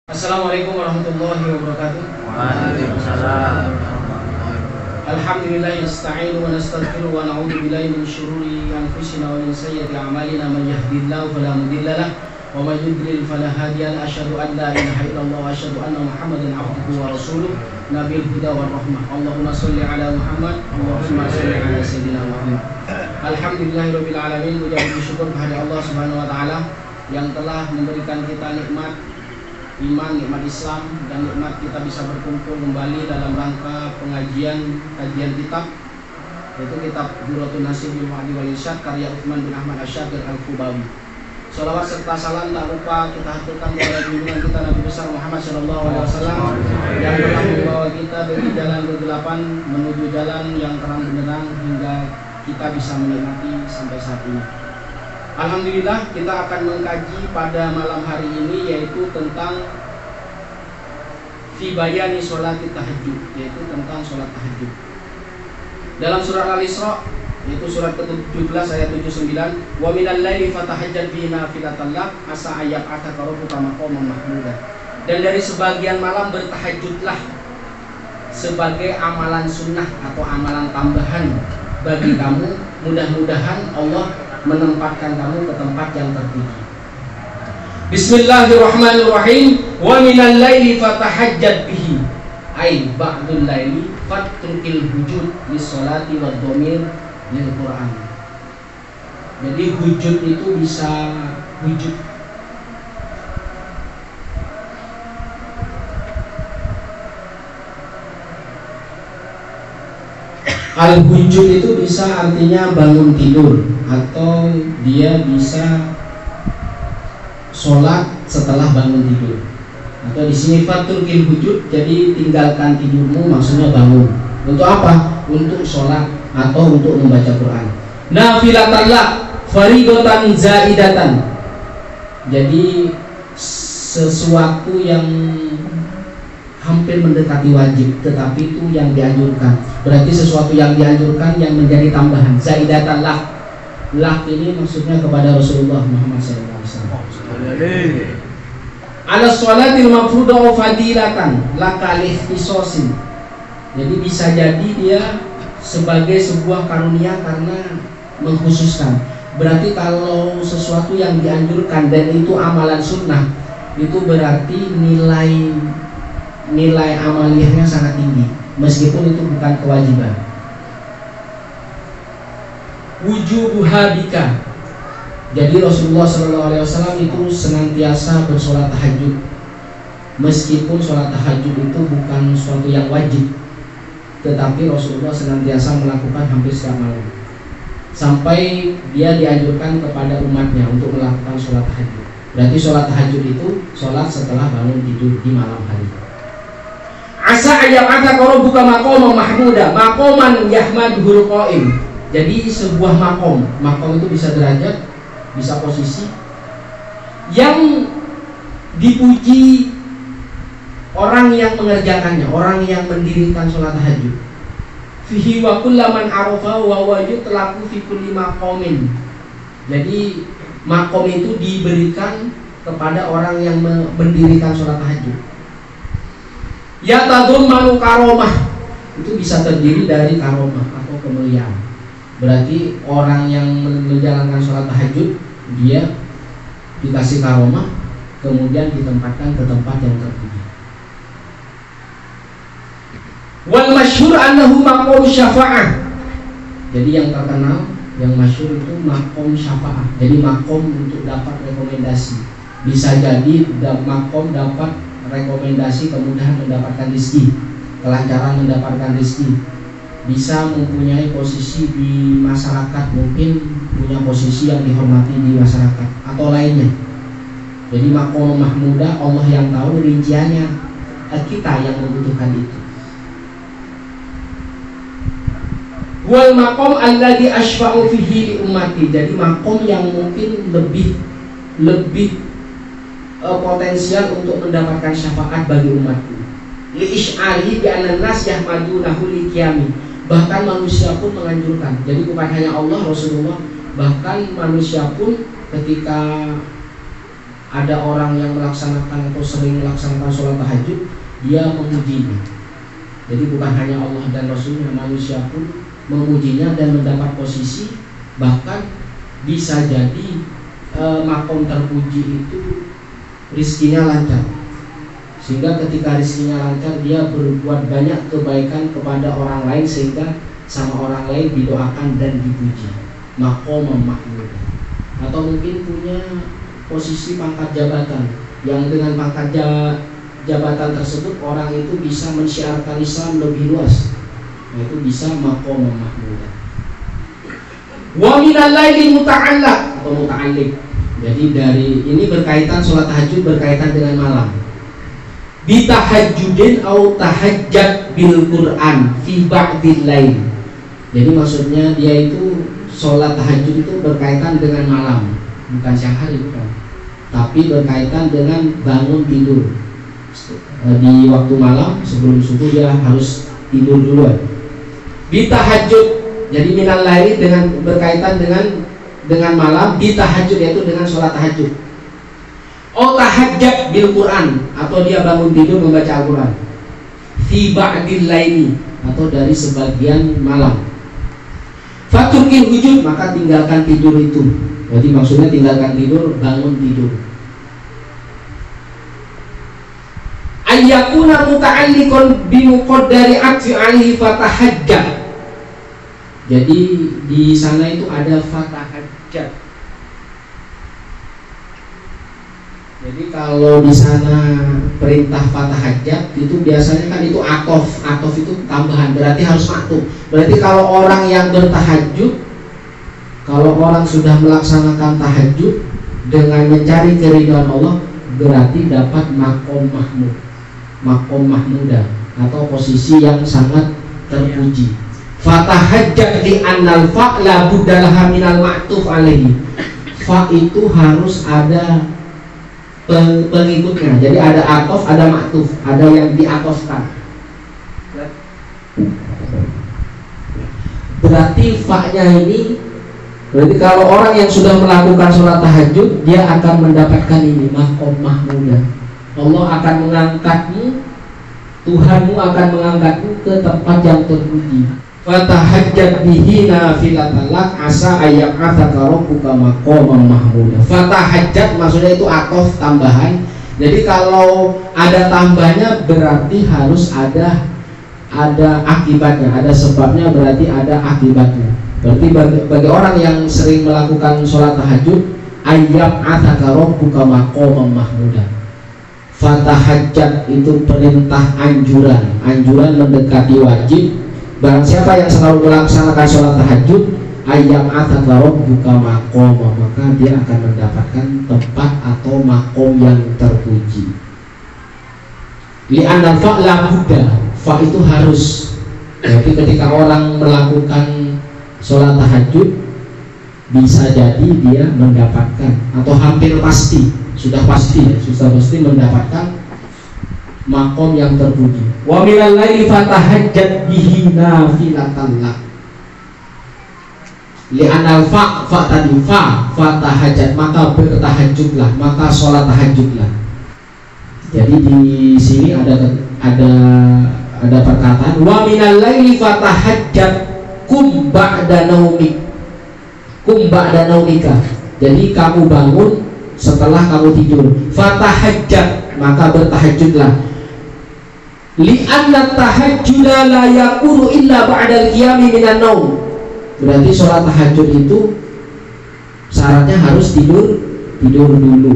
Assalamualaikum warahmatullahi wabarakatuh. Waalaikumsalam. Alhamdulillah nasta'inu wa nastaghfiru wa na'udzu billahi min syururi anfusina wa min sayyiati a'malina man yahdihillahu fala mudilla lahu wa man yudlil fala hadiya lahu. Asyhadu an la ilaha illallah wa asyhadu anna Muhammadan 'abduhu wa rasuluh nabiyul huda war rahmah. Allahumma shalli ala Muhammad, Allahumma shalli ala sayyidina Muhammad. Alhamdulillahirabbil alamin. Puji syukur kepada Allah Subhanahu wa taala yang telah memberikan kita nikmat iman, nikmat Islam, dan nikmat kita bisa berkumpul kembali dalam rangka kajian kitab, yaitu kitab Durratun Nasir bil Wa'di wal Irsyad karya Utsman bin Ahmad Asy-Syaqir Al-Qubawi. Shalawat serta salam tak lupa kita haturkan kepada junjungan kita Nabi besar Muhammad sallallahu alaihi wasallam yang telah membawa kita dari jalan kegelapan menuju jalan yang terang benderang hingga kita bisa menikmati sampai saat ini. Alhamdulillah, kita akan mengkaji pada malam hari ini yaitu tentang fi bayani sholati tahajud, yaitu tentang sholat tahajud. Dalam surat Al-Isra, yaitu surat ke-17 ayat 79, wa minal laili fatahajjad bihi nafilatan lak asa ayyab'atsaka rabbuka maqaman mahmuda. Dan dari sebagian malam bertahajudlah sebagai amalan sunnah atau amalan tambahan bagi kamu, mudah-mudahan Allah menempatkan kamu ke tempat yang tertinggi. Bismillahirrahmanirrahim. Wa minal laili fatahajjad bihi ay ba'dul laili fatrukil hujud lis sholati wad dhamir lil Quran. Jadi hujud itu bisa hujud al-hujud itu bisa artinya bangun tidur, atau dia bisa sholat setelah bangun tidur. Atau di sini faturkil hujud, jadi tinggalkan tidurmu, maksudnya bangun. Untuk apa? Untuk sholat atau untuk membaca Quran. Nafilatan lak faridatan zaidatan. Jadi sesuatu yang hampir mendekati wajib, tetapi itu yang dianjurkan. Berarti sesuatu yang dianjurkan yang menjadi tambahan. Zaidatan lak. Lak ini maksudnya kepada Rasulullah Muhammad SAW. Ala sholatil mafrudah fadilatan lakalih isosin. Jadi bisa jadi dia sebagai sebuah karunia karena mengkhususkan. Berarti kalau sesuatu yang dianjurkan dan itu amalan sunnah, itu berarti nilai amaliyahnya sangat tinggi, meskipun itu bukan kewajiban. Wujubuha bika. Jadi Rasulullah SAW itu senantiasa bersolat tahajud, meskipun sholat tahajud itu bukan suatu yang wajib, tetapi Rasulullah senantiasa melakukan hampir setiap malam, sampai dia dianjurkan kepada umatnya untuk melakukan sholat tahajud. Berarti sholat tahajud itu sholat setelah bangun tidur di malam hari. Asa ayyab'atsaka rabbuka maqaman mahmuda, maqaman yahmaduhul qaim. Jadi sebuah makom itu bisa derajat, bisa posisi yang dipuji orang yang mengerjakannya, orang yang mendirikan sholat tahajud. Fihi wa kullaman arafa wa wajud telaku fi kulli maqamin. Jadi makom itu diberikan kepada orang yang mendirikan sholat tahajud. Ya tadhammanu karomah, itu bisa terdiri dari karomah atau kemuliaan. Berarti orang yang menjalankan sholat tahajud, dia dikasih karomah, kemudian ditempatkan ke tempat yang tertinggi. Wal masyhur annahu maqam syafa'ah. Jadi yang terkenal, yang masyhur itu maqam syafa'ah. Jadi maqam untuk dapat rekomendasi. Bisa jadi maqam dapat rekomendasi kemudahan mendapatkan rezeki, kelancaran mendapatkan rezeki, bisa mempunyai posisi di masyarakat, mungkin punya posisi yang dihormati di masyarakat atau lainnya. Jadi maqam mahmudah Allah yang tahu rinciannya, kita yang membutuhkan itu. Wal maqam alladzi asfa'u fihi li ummati. Jadi maqam yang mungkin lebih potensial untuk mendapatkan syafaat bagi umatku. Li isy'ari bi anna nas yahmadunahu li qiyami. Bahkan manusia pun menganjurkan. Jadi bukan hanya Allah, Rasulullah, bahkan manusia pun ketika ada orang yang melaksanakan atau sering melaksanakan sholat tahajud, dia memujinya. Jadi bukan hanya Allah dan Rasulnya, manusia pun memujinya dan mendapat posisi, bahkan bisa jadi makom terpuji itu rizkinya lancar, sehingga ketika rizkinya lancar dia berbuat banyak kebaikan kepada orang lain, sehingga sama orang lain didoakan dan dipuji. Makom mahmud. Atau mungkin punya posisi pangkat jabatan yang dengan pangkat jabatan tersebut orang itu bisa mensyiarkan Islam lebih luas, yaitu bisa makom mahmudah. Wa minal laili muta'allaq atau muta'alliq. Jadi dari ini berkaitan, sholat tahajud berkaitan dengan malam. Bitahajjudin au tahajjad bil Qur'an fi ba'dil lail. Jadi maksudnya dia itu sholat tahajud itu berkaitan dengan malam, bukan siang hari, bukan, tapi berkaitan dengan bangun tidur. Di waktu malam sebelum subuh dia harus tidur duluan. Bitahajud, jadi minal laili dengan berkaitan dengan malam, bitahajud yaitu dengan sholat tahajud. Oh tahajjud bil Quran, atau dia bangun tidur membaca Al-Quran. Fi ba'dil laili, atau dari sebagian malam. Faturkil hujud, maka tinggalkan tidur itu. Jadi maksudnya tinggalkan tidur, bangun tidur. Ayyakuna muta'alliqan bimuqaddari atfi alaihi fatahajjad. Jadi di sana itu ada fatahajjad. Jadi kalau di sana perintah fatahajjad itu biasanya kan itu atof itu tambahan, berarti harus maktub. Berarti kalau orang yang bertahajud, kalau orang sudah melaksanakan tahajud dengan mencari keridhaan Allah, berarti dapat makom mahmud, makom mahmudah, atau posisi yang sangat terpuji. Fatahajjad li annal fa la budalaha minal ma'tuf alaihi. Fa itu harus ada pengikutnya. Jadi ada atof, ada ma'tuf, ada yang diatofkan. Berarti fa-nya ini, berarti kalau orang yang sudah melakukan sholat tahajud, dia akan mendapatkan ini, makom mahmudah. Allah akan mengangkatmu, Tuhanmu akan mengangkatmu ke tempat yang terpuji. Fatahajjad bihi nafilatan lak asa ayyab'atsaka rabbuka maqaman mahmudah. Fatahajjad maksudnya itu atof tambahan. Jadi kalau ada tambahnya berarti harus ada akibatnya, ada sebabnya, berarti ada akibatnya. Berarti bagi orang yang sering melakukan sholat tahajud, ayyab'atsaka rabbuka maqaman mahmudah. Fatahajjad itu perintah anjuran mendekati wajib. Barang siapa yang selalu melaksanakan sholat tahajud, ayyab'atsaka rabbuka maqaman, maka dia akan mendapatkan tempat atau makom yang terpuji. Li'anna fa'la budda, fa itu harus. Jadi ketika orang melakukan sholat tahajud, bisa jadi dia mendapatkan, atau hampir pasti, sudah pasti mendapatkan makom yang terpuji. Wa minal laili fatahajjad bihi nafilatan lak. Li'anal fa tadi fatahajjad, maka bertahajudlah, maka sholat tahajudlah. Jadi di sini ada perkataan wa minal laili fatahajjad kum ba'da naumika. Jadi kamu bangun setelah kamu tidur. Fatahajjad, maka bertahajudlah. Li'anna tahajjuda la yakunu illa ba'dal qiyami minan naum. Berarti sholat tahajud itu syaratnya harus tidur dulu.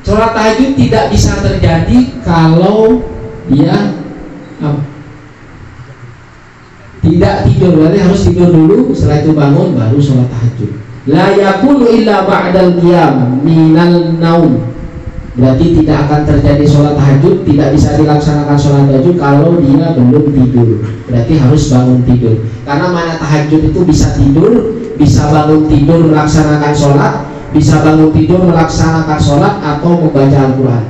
Sholat tahajud tidak bisa terjadi kalau dia tidak tidur, berarti harus tidur dulu, setelah itu bangun baru sholat tahajud. La yakunu illa ba'dal qiyam minal naum. Berarti tidak akan terjadi sholat tahajud, tidak bisa dilaksanakan sholat tahajud kalau dia belum tidur. Berarti harus bangun tidur. Karena mana tahajud itu bisa tidur, bisa bangun tidur melaksanakan sholat, bisa bangun tidur melaksanakan sholat atau membaca Al-Quran.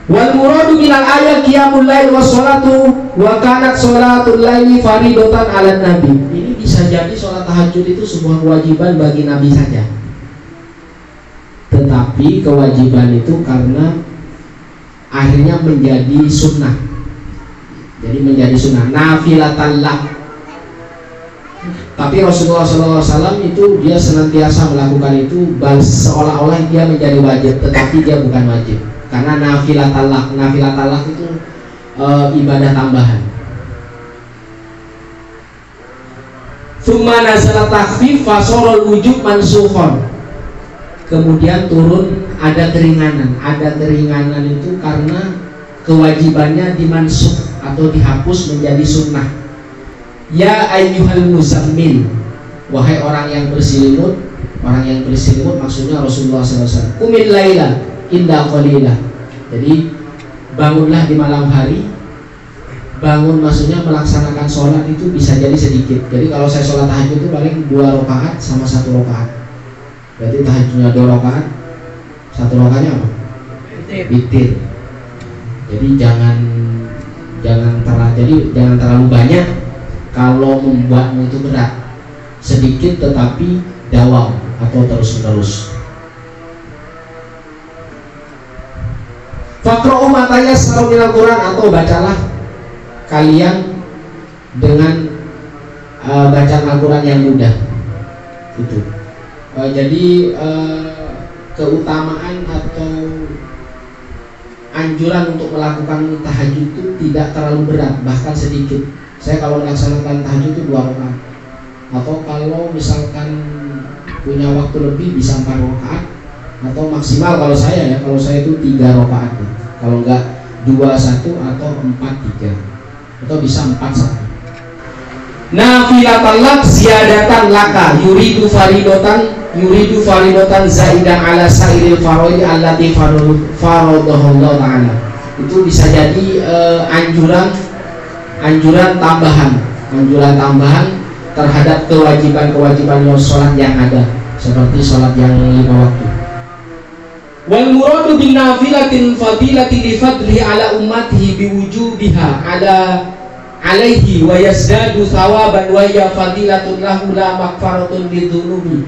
Wal muradu minal ayat qiyamul lail was sholatu wa kanat sholatul laili faridatan 'alan nabi. Ini bisa jadi sholat tahajud itu sebuah kewajiban bagi Nabi saja. Tetapi kewajiban itu karena akhirnya menjadi sunnah. Jadi menjadi sunnah, nafilatan lak. Tapi Rasulullah SAW itu dia senantiasa melakukan itu seolah-olah dia menjadi wajib, tetapi dia bukan wajib. Karena nafilatan lak itu ibadah tambahan. Tsumma nazala takhfif fasorul wujub mansukhon. Kemudian turun ada keringanan. Ada keringanan itu karena kewajibannya dimansukh atau dihapus menjadi sunnah. Ya ayyuhal muzammil, wahai orang yang berselimut. Orang yang berselimut maksudnya Rasulullah SAW. Qumil laila inda qalila. Jadi bangunlah di malam hari. Bangun maksudnya melaksanakan sholat itu bisa jadi sedikit. Jadi kalau saya sholat tahajud itu paling 2 rakaat sama 1 rakaat. Berarti tahajudnya 2 rakaat, 1 rakaatnya apa? Witir. Jadi jangan terlalu banyak. Kalau membuatmu itu berat, sedikit tetapi dawam atau terus-menerus. Faqra'u ma tayassara minal Qur'an, atau bacalah kalian dengan bacaan Al-Quran yang mudah. Itu. Jadi keutamaan atau anjuran untuk melakukan tahajud itu tidak terlalu berat, bahkan sedikit. Saya kalau melaksanakan tahajud itu 2 rakaat, atau kalau misalkan punya waktu lebih bisa 4 rakaat, atau maksimal kalau saya itu 3 rakaat. Kalau enggak 2-1 atau 4-3, atau bisa 4-1. Nafilatan lak ziyadatan laka yuridu faridotan zaidan ala sairil faroi allati faradahullah ta'ala. Itu bisa jadi anjuran tambahan terhadap kewajiban sholat yang ada, seperti sholat yang 5 waktu. Wal muradu bin nafilatin fadilati li fadli ala ummatihi biwujubiha alaihi wa yazdadu thawaban wa ya fadilatun lahu la maghfaratun lidzunubi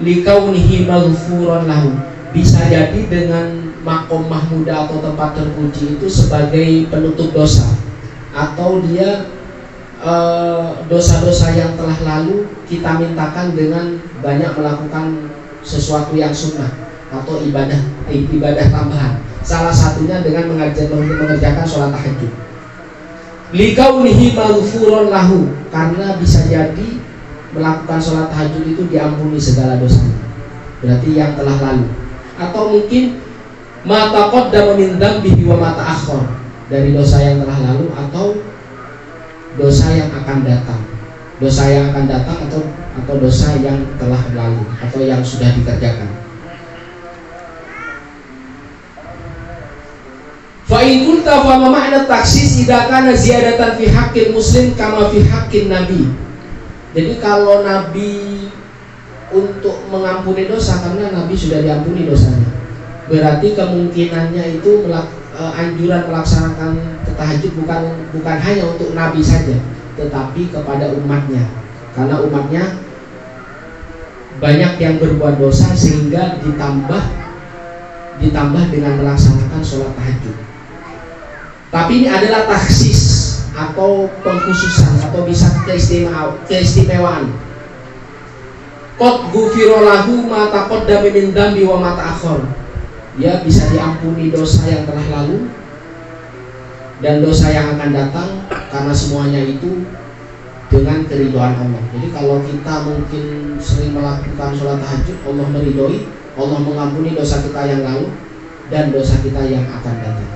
likaunihi maghfuran lahu. Bisa jadi dengan makom mahmudah atau tempat terpuji itu sebagai penutup dosa, atau dia dosa-dosa yang telah lalu kita mintakan dengan banyak melakukan sesuatu yang sunnah atau ibadah tambahan. Salah satunya dengan mengerjakan sholat tahajud. Likaunihi maghfuran lahu, karena bisa jadi melakukan sholat tahajud itu diampuni segala dosanya, berarti yang telah lalu. Atau mungkin ma taqaddama min dzambihi wa ma ta'akhkhar, dari dosa yang telah lalu atau dosa yang akan datang. Dosa yang akan datang atau dosa yang telah lalu atau yang sudah dikerjakan. Fa in kunta fa ma ma'na taksis idza kana ziyadatan fi haqqil muslim kama fi haqqin nabi. Jadi kalau nabi untuk mengampuni dosa, karena nabi sudah diampuni dosanya, berarti kemungkinannya itu anjuran melaksanakan tahajud bukan hanya untuk nabi saja, tetapi kepada umatnya, karena umatnya banyak yang berbuat dosa sehingga ditambah dengan melaksanakan sholat tahajud. Tapi ini adalah taksis atau pengkhususan, atau bisa keistimewaan. Qad ghufira lahu ma taqaddama min dzambi wa ma ta'akhkhar. Dia bisa diampuni dosa yang telah lalu dan dosa yang akan datang, karena semuanya itu dengan keridhaan Allah. Jadi kalau kita mungkin sering melakukan sholat tahajud, Allah meridhoi, Allah mengampuni dosa kita yang lalu dan dosa kita yang akan datang.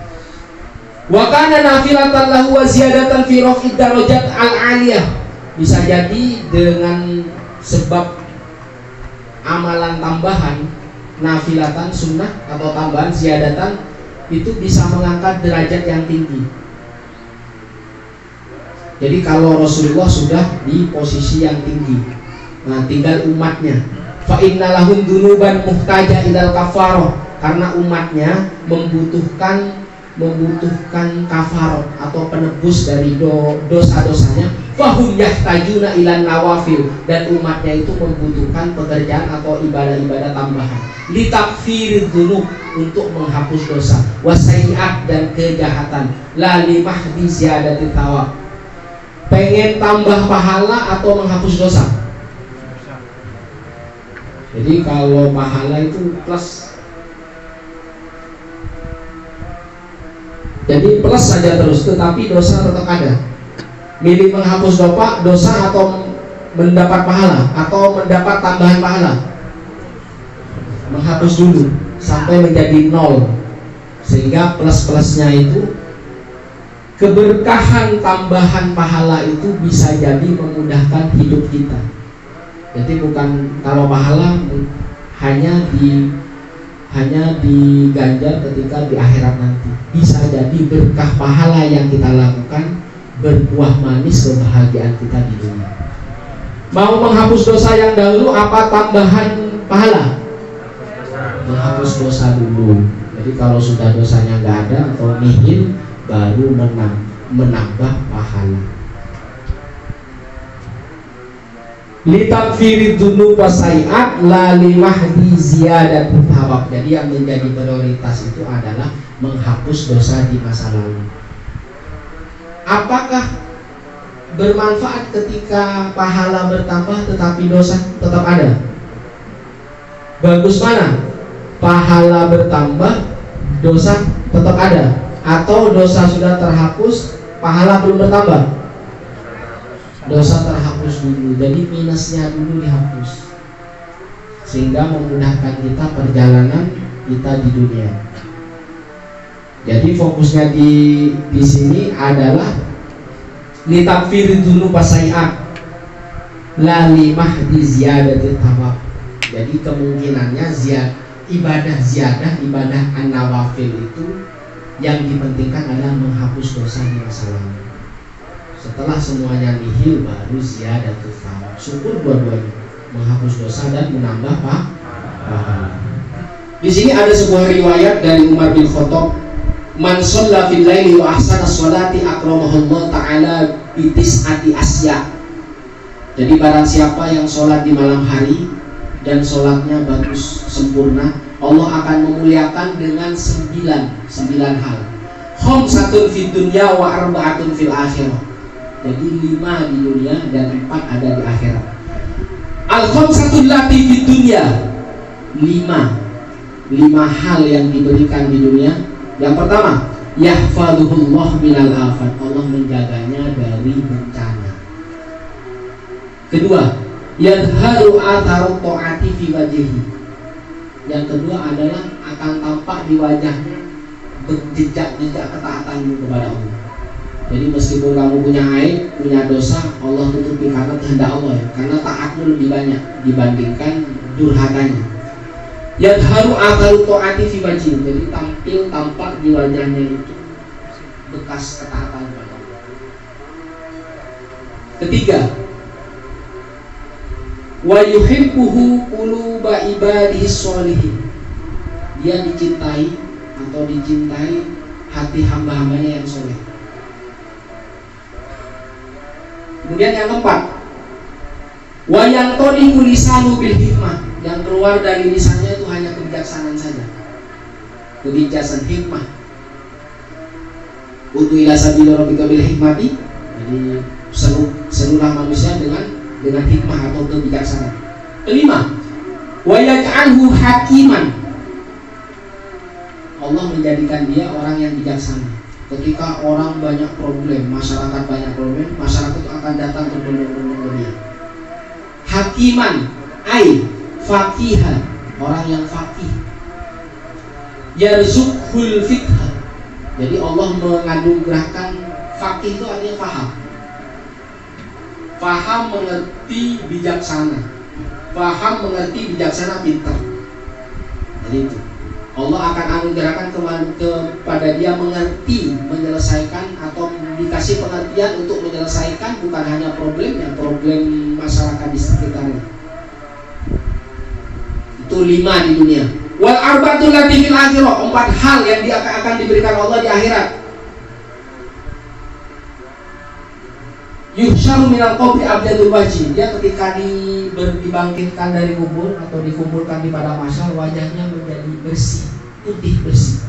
Wa kana nafilatan lahu wa ziyadatan fi raf'id darajat al-'aliyah. Bisa jadi dengan sebab amalan tambahan, nafilatan sunnah atau tambahan ziyadatan, itu bisa mengangkat derajat yang tinggi. Jadi kalau Rasulullah sudah di posisi yang tinggi, nah tinggal umatnya. Fa inna lahum dunuban muhtaja ilal kafaroh, karena umatnya membutuhkan kafaroh atau penebus dari dosa-dosanya. Fahum yahtajuna ilan nawafil, dan umatnya itu membutuhkan pekerjaan atau ibadah-ibadah tambahan. Litakfirid dzunub, untuk menghapus dosa, wasaiat, dan kejahatan. La limahdi ziyadati thawab, pengen tambah pahala atau menghapus dosa. Jadi kalau pahala itu plus, jadi plus saja terus, tetapi dosa tetap ada. Milih menghapus dosa atau mendapat pahala, atau mendapat tambahan pahala. Menghapus dulu sampai menjadi nol, sehingga plus-plusnya itu keberkahan tambahan pahala itu bisa jadi memudahkan hidup kita. Jadi bukan kalau pahala hanya diganjar ketika di akhirat nanti. Bisa jadi berkah pahala yang kita lakukan berbuah manis kebahagiaan kita di dunia. Mau menghapus dosa yang dahulu apa tambahan pahala? Menghapus dosa dulu. Jadi kalau sudah dosanya nggak ada atau nihil, baru menambah pahala. Litakfirid dzunub wasaiat la limahdi ziyadati thawab. Jadi yang menjadi prioritas itu adalah menghapus dosa di masa lalu. Apakah bermanfaat ketika pahala bertambah tetapi dosa tetap ada? Bagus mana? Pahala bertambah, dosa tetap ada, atau dosa sudah terhapus, pahala belum bertambah? Dosa terhapus dulu, jadi minusnya dulu dihapus, sehingga memudahkan kita perjalanan kita di dunia. Jadi fokusnya di sini adalah litakfirid dzunub wasaiat la limahdi ziyadati thawab. Jadi kemungkinannya ibadah an-nawafil itu yang dipentingkan adalah menghapus dosa di masa lalu. Setelah semuanya nihil, baru ziyadatul thawab. Syukur dua-duanya, menghapus dosa dan menambah pahala. Di sini ada sebuah riwayat dari Umar bin Khattab, man shalla fil laili wa ahsana sholati akramahullah ta'ala bi tis'ati asya. Jadi barang siapa yang sholat di malam hari dan sholatnya bagus sempurna, Allah akan memuliakan dengan 9 hal. Khamsatun fid dunya wa arba'atun fil akhirah. Jadi 5 di dunia dan 4 ada di akhirat. Al khamsatul lati fid dunya, 5 hal yang diberikan di dunia. Yang pertama, yahfaduhullah minal afat, Allah menjaganya dari bencana. Kedua, yadharu atharu ta'ati fi wajhihi. Yang kedua adalah akan tampak di wajahnya jejak-jejak ketaatanmu kepada Allah. Jadi meskipun kamu punya aib, punya dosa, Allah tutupi karena kehendak Allah ya. Karena taatmu lebih banyak dibandingkan durhakanya. Yadharu atharu ta'ati fi wajhihi. Jadi tampak di wajahnya itu bekas ketaatan kepada Allah. Ketiga, wa yuhibbuhu quluba ibadihi sholihin. Dia dicintai hati hamba-hambanya yang soleh. Kemudian yang keempat, wa yantoliqu lisanu bil hikmah. Yang keluar dari lisannya itu hanya kebijaksanaan saja, kebijaksanaan hikmah. Udu ila sabili rabbika bil hikmati. Jadi seluruh manusia dengan hikmah atau kebijaksanaan. Kelima, wa yaj'alhu hakiman. Allah menjadikan dia orang yang bijaksana. Ketika orang banyak problem, masyarakat banyak problem, masyarakat itu akan datang berbondong-bondong ke dia. Hakiman, faqihan, orang yang faqih. Yarzuqhul fiqh. Jadi Allah menganugerahkan faqih itu artinya faham, mengerti, bijaksana. Faham, mengerti, bijaksana, pintar. Jadi itu Allah akan anugerahkan kepada dia mengerti, menyelesaikan, atau dikasih pengertian untuk menyelesaikan bukan hanya problemnya, problem masyarakat di sekitarnya. Itu 5 di dunia. Wal arba'atul lati fil akhirah, 4 hal yang akan diberikan Allah di akhirat. yuhsyaru minal qabri abyadul wajhi, dia ketika dibangkitkan dari kubur atau dikumpulkan di padang mahsyar, wajahnya menjadi bersih, putih bersih.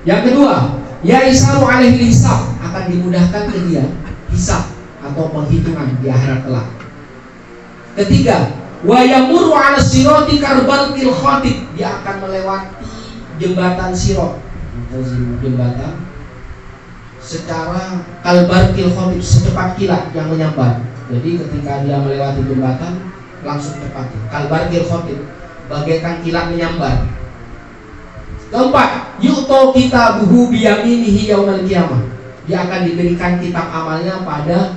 Yang kedua, yaisaru alaihi hisab, akan dimudahkan ke dia hisab atau penghitungan di akhirat kelak. Ketiga, wa yamurru 'ala sirati karbalqil khatib, dia akan melewati jembatan sirat, jembatan secara kalbarqil khatib, secepat kilat yang menyambar. Jadi ketika dia melewati jembatan langsung cepat. Kalbarqil khatib, bagaikan kilat menyambar. Keempat, yu'to kitabuhu biyaminihi yaumal qiyamah, dia akan diberikan kitab amalnya pada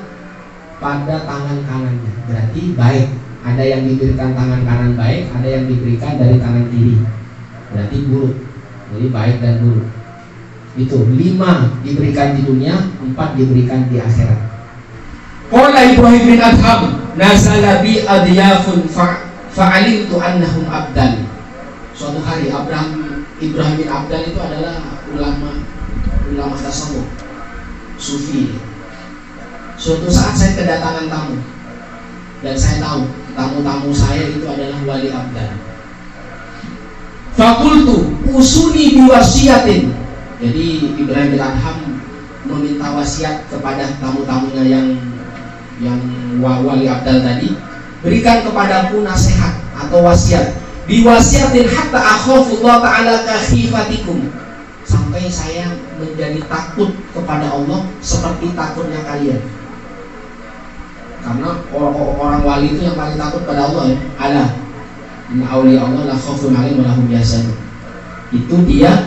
tangan kanannya. Berarti baik, ada yang diberikan tangan kanan baik, ada yang diberikan dari tangan kiri, berarti buruk. Jadi baik dan buruk. Itu 5 diberikan di dunia, 4 diberikan di akhirat. Qala Ibrahim bin Adham, nazala bi adyafun fa'alimtu annahum abdan. Suatu hari Ibrahim bin Abdan itu adalah ulama tasawuf, sufi. Suatu saat saya kedatangan tamu, dan saya tahu tamu-tamu saya itu adalah wali abdan. Fakultu usuni biwasiatin. Jadi Ibrahim bin Adham meminta wasiat kepada tamu-tamunya yang wali abdal tadi, berikan kepadaku nasihat atau wasiat. Biwasiatin hatta akhafullah ta'ala kakhifatikum, sampai saya menjadi takut kepada Allah seperti takutnya kalian. Karena orang wali itu yang paling takut pada Allah ya. Ala inna awliya Allah la khaufun 'alaihim wa lahum yahzanun. Itu dia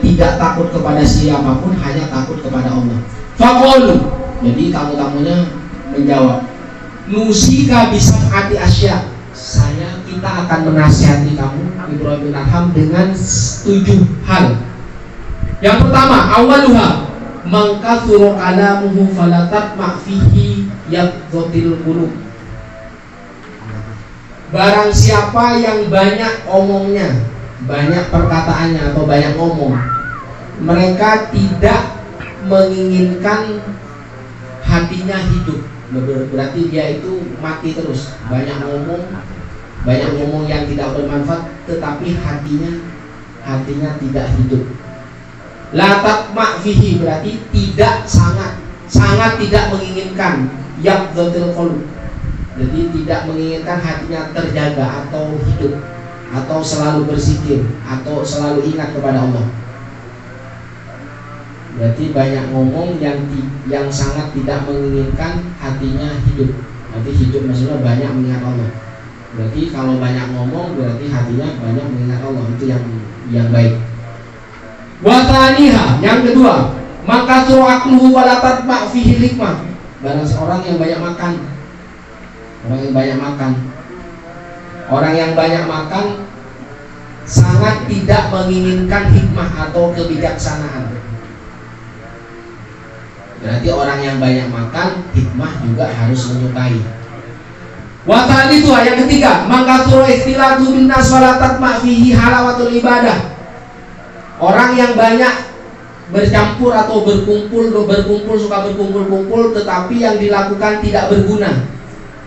tidak takut kepada siapapun, hanya takut kepada Allah. Faqalu, jadi tamu-tamunya menjawab, nusika bisab'ati asya, kita akan menasihati kamu Ibrahim bin Adham dengan 7 hal. Yang pertama, awaluha mangkathuru kalamuhu falatat ma'fihi yaqdhatil qulub. Barang siapa yang banyak omongnya, banyak perkataannya atau banyak ngomong, mereka tidak menginginkan hatinya hidup. Berarti dia itu mati terus, banyak ngomong yang tidak bermanfaat, tetapi hatinya tidak hidup. La tatma fihi, berarti tidak sangat tidak menginginkan yaqdhatil qulub. Jadi tidak menginginkan hatinya terjaga atau hidup, atau selalu berzikir, atau selalu ingat kepada Allah. Berarti banyak ngomong yang sangat tidak menginginkan hatinya hidup. Berarti hidup maksudnya banyak mengingat Allah. Berarti kalau banyak ngomong berarti hatinya banyak mengingat Allah, itu yang baik. Wa thaniha, yang kedua, maka tu'aqluhu wa la tatma fihi hikmah. Barang seorang yang banyak makan, orang yang banyak makan sangat tidak menginginkan hikmah atau kebijaksanaan. Berarti orang yang banyak makan, hikmah juga harus menyukai. Wa thalithу, yang ketiga, maka sura ikhtilatu bin nas wa la tatma fihi halawatul ibadah. Orang yang banyak bercampur atau berkumpul suka berkumpul, tetapi yang dilakukan tidak berguna.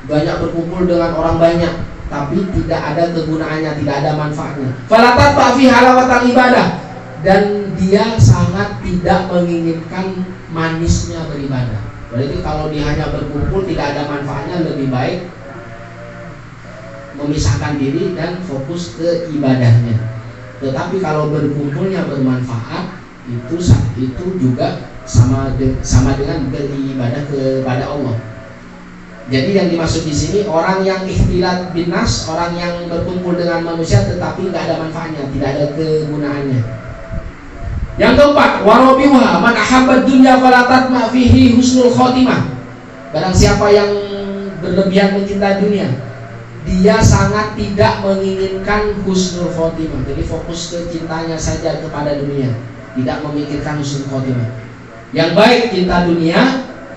Banyak berkumpul dengan orang banyak, tapi tidak ada kegunaannya, tidak ada manfaatnya. Fala tatma fihi halawatul ibadah, dan dia sangat tidak menginginkan manisnya beribadah. Berarti kalau dia hanya berkumpul tidak ada manfaatnya, lebih baik memisahkan diri dan fokus ke ibadahnya. Tetapi kalau berkumpulnya bermanfaat, itu juga sama dengan beribadah kepada Allah. Jadi yang dimaksud di sini orang yang ikhtilat bin nas, orang yang berkumpul dengan manusia tetapi tidak ada manfaatnya, tidak ada kegunaannya. Yang keempat, warabiha man ahabbad dunya fala tatma fihi husnul khotimah. Barang siapa yang berlebihan mencintai dunia, dia sangat tidak menginginkan husnul khotimah. Jadi fokus ke cintanya saja kepada dunia, tidak memikirkan husnul khotimah. Yang baik cinta dunia,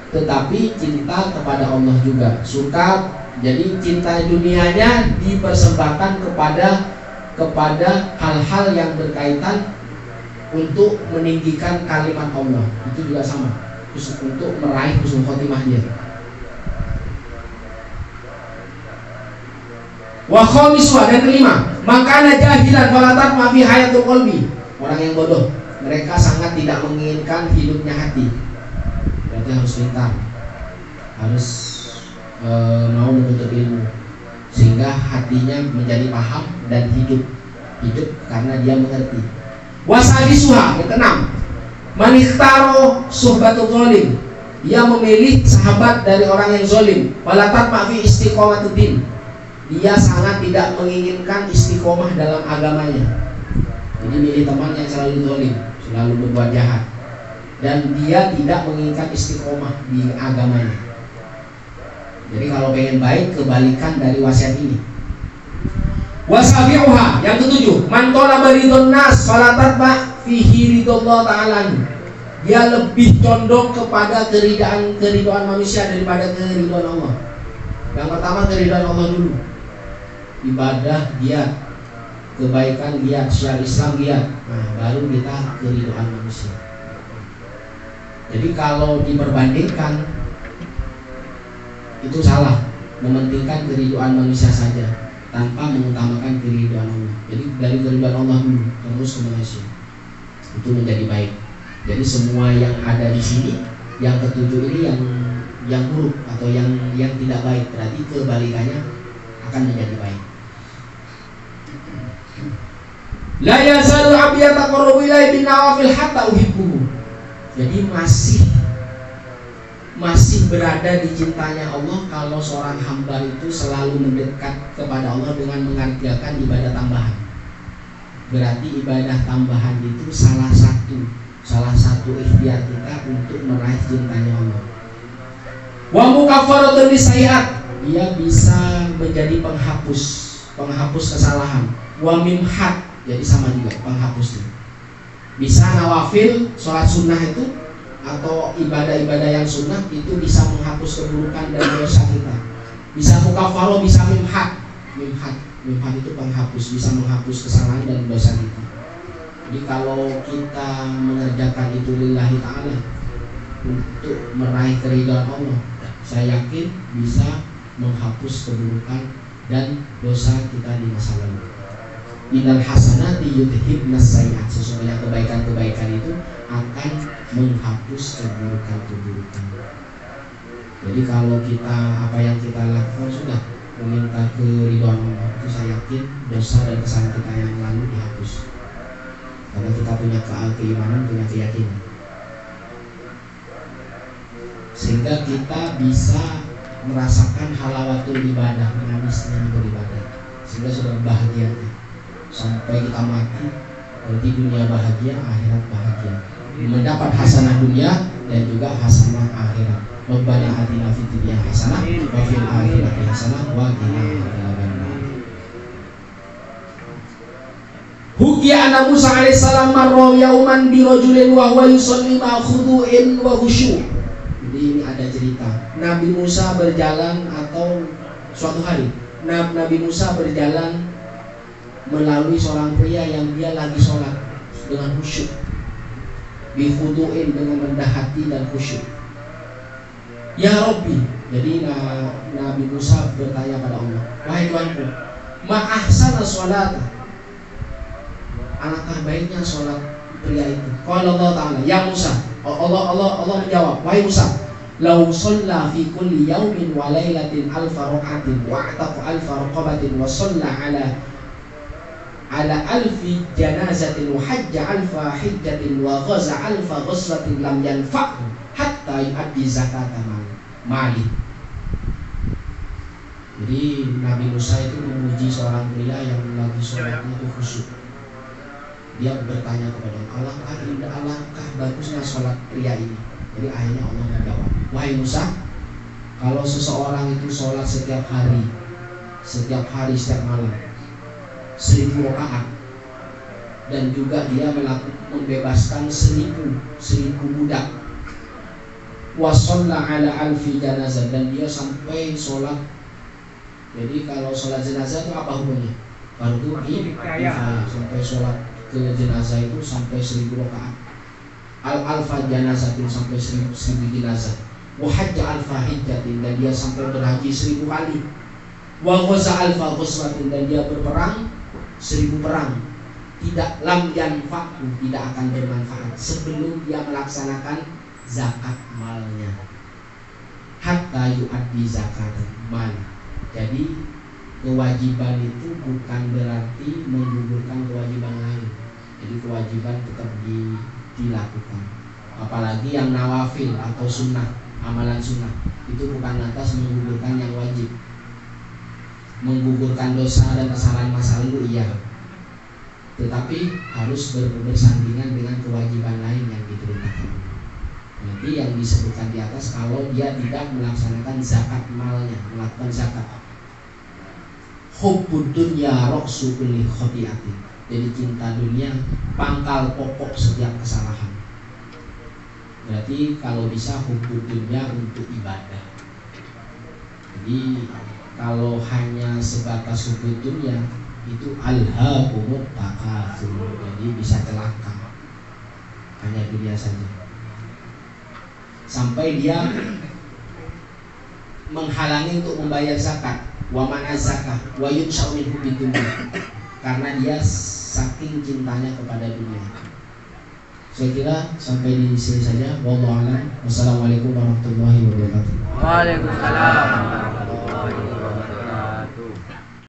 tetapi cinta kepada Allah juga. Suka, jadi cinta dunianya dipersembahkan kepada hal-hal yang berkaitan untuk meninggikan kalimat Allah. Itu juga sama. untuk meraih husnul khotimah dia. Wa khamiswa, dan kelima, makana jahilan falatat ma fi hayatul qalbi. Orang yang bodoh, mereka sangat tidak menginginkan hidupnya hati. Berarti harus pintar, harus mau menuntut ilmu, sehingga hatinya menjadi paham dan hidup karena dia mengerti. Wasadisuha, yang keenam, manikhtaro suhbatul zalim, dia memilih sahabat dari orang yang zalim. Falatat ma fi istiqomatuddin, dia sangat tidak menginginkan istiqomah dalam agamanya. Jadi milih teman yang selalu zalim, selalu berbuat jahat, dan dia tidak menginginkan istiqomah di agamanya. Jadi kalau pengen baik, kebalikan dari wasiat ini. Wasabi'uha, yang ketujuh, man talaba ridon nas falatat ma fihi ridallah ta'ala. Dia lebih condong kepada keridhaan manusia daripada keridhaan Allah. Yang pertama keridhaan Allah dulu. Ibadah giat, kebaikan giat, syiar Islam giat, nah baru kita keridhaan manusia. Jadi kalau diperbandingkan itu salah, mementingkan keridhaan manusia saja tanpa mengutamakan keridhaan Allah. Jadi dari keridhaan Allah dulu terus ke manusia, itu menjadi baik. Jadi semua yang ada di sini, yang ketujuh ini yang buruk atau yang tidak baik, berarti kebalikannya akan menjadi baik. La yazalu abdi yataqarrabu ilaihi bin nawafil hatta uhibbuhu. Jadi masih berada di cintanya Allah kalau seorang hamba itu selalu mendekat kepada Allah dengan mengerjakan ibadah tambahan. Berarti ibadah tambahan itu salah satu ikhtiar kita untuk meraih cintanya Allah. Wa mukaffaratun lisayyi'at, dia bisa menjadi penghapus kesalahan. Wa mimhat, jadi sama juga penghapusnya. Bisa nawafil, sholat sunnah itu atau ibadah-ibadah yang sunnah itu bisa menghapus keburukan dan dosa kita. Bisa mukaffaroh, bisa mimhat itu penghapus, bisa menghapus kesalahan dan dosa kita. Jadi kalau kita mengerjakan itu lillahi ta'ala untuk meraih keridhaan Allah, saya yakin bisa menghapus keburukan dan dosa kita di masa lalu. Innal hasanati yudhibnas sayyi'at, sesungguhnya kebaikan-kebaikan itu akan menghapus keburukan-keburukan. Jadi kalau kita apa yang kita lakukan sudah meminta keridhaan Allah, itu saya yakin dosa dan kesalahan kita yang lalu dihapus. Karena kita punya keimanan, punya keyakinan, sehingga kita bisa merasakan halawatul ibadah, manisnya beribadah, sehingga sudah bahagia sampai kita mati. Berarti dunia bahagia, akhirat bahagia, mendapat hasanah dunia dan juga hasanah akhirat. Rabbana atina fid dunya hasanah wa fil akhirati hasanah wa qina adzabannar. Hukiya anna Musa alaihissalam marra yauman bi rajulin wa huwa yusalli ma khudu'in wa khusyu'. Jadi ini ada cerita. Nabi Musa berjalan, atau suatu hari Nabi Musa berjalan melalui seorang pria yang dia lagi sholat dengan khusyuk, bi khudu'in, dengan rendah hati dan khusyuk. Ya Rabbi, jadi Nabi Musa bertanya pada Allah, wahai Tuhanku, ma ahsana sholata, alangkah baiknya sholat pria itu. Qala Allah Ta'ala, ya Musa, Allah menjawab, wahai Musa, lau shalla fi kulli yaumin wa lailatin alfa rak'atin wa ataqa alfa raqabatin wa shalla ala alfi janazatin wa hajja alfa hijjatin wa ghaza alfa ghazwatin lam yanfa'hu hatta yu'addi zakata mali. Jadi Nabi Musa itu memuji seorang pria yang lagi sholatnya itu khusyuk. Dia bertanya kepada Allah, alangkah bagusnya sholat pria ini. Jadi akhirnya Allah menjawab, wahai Musa, kalau seseorang itu sholat setiap hari, setiap malam 1000 rakaat, dan juga dia membebaskan 1000 budak, wasalla ala alfi janazah, dan dia sampai sholat. Jadi kalau sholat jenazah itu apa hukumnya? Fardu kifayah, sampai sholat ke jenazah itu sampai 1000 rakaat. alfa janazatin sampai 1000 jenazah, wa hajja alfa hijjatin dan dia sampai berhaji 1000 kali, wa ghaza alfa ghazwatin dan dia berperang 1000 perang, tidak lam yanfa'u tidak akan bermanfaat sebelum dia melaksanakan zakat malnya, hatta yu'addi zakat mal. Jadi kewajiban itu bukan berarti menggugurkan kewajiban lain. Jadi kewajiban tetap dilakukan. Apalagi yang nawafil atau sunnah, amalan sunnah itu bukan lantas menggugurkan yang wajib. Menggugurkan dosa dan kesalahan masa lalu iya, tetapi harus bersandingan dengan kewajiban lain yang diperintahkan. Nanti yang disebutkan di atas kalau dia tidak melaksanakan zakat malnya, melakukan zakat. Hubbud dunya ra'su kulli khati'atin. Jadi cinta dunia pangkal pokok setiap kesalahan. Berarti kalau bisa hubbud dunya untuk ibadah. Jadi kalau hanya sebatas hubbud dunya itu alhaakumut takatsur. Jadi bisa celaka. Hanya dunia saja. Sampai dia menghalangi untuk membayar zakat. Wa mana zakah wa yunsha'u minhu bidunya, karena dia saking cintanya kepada dunia. Saya kira sampai di sini saja. Wallahu a'lam. Wassalamualaikum warahmatullahi wabarakatuh. Waalaikumsalam.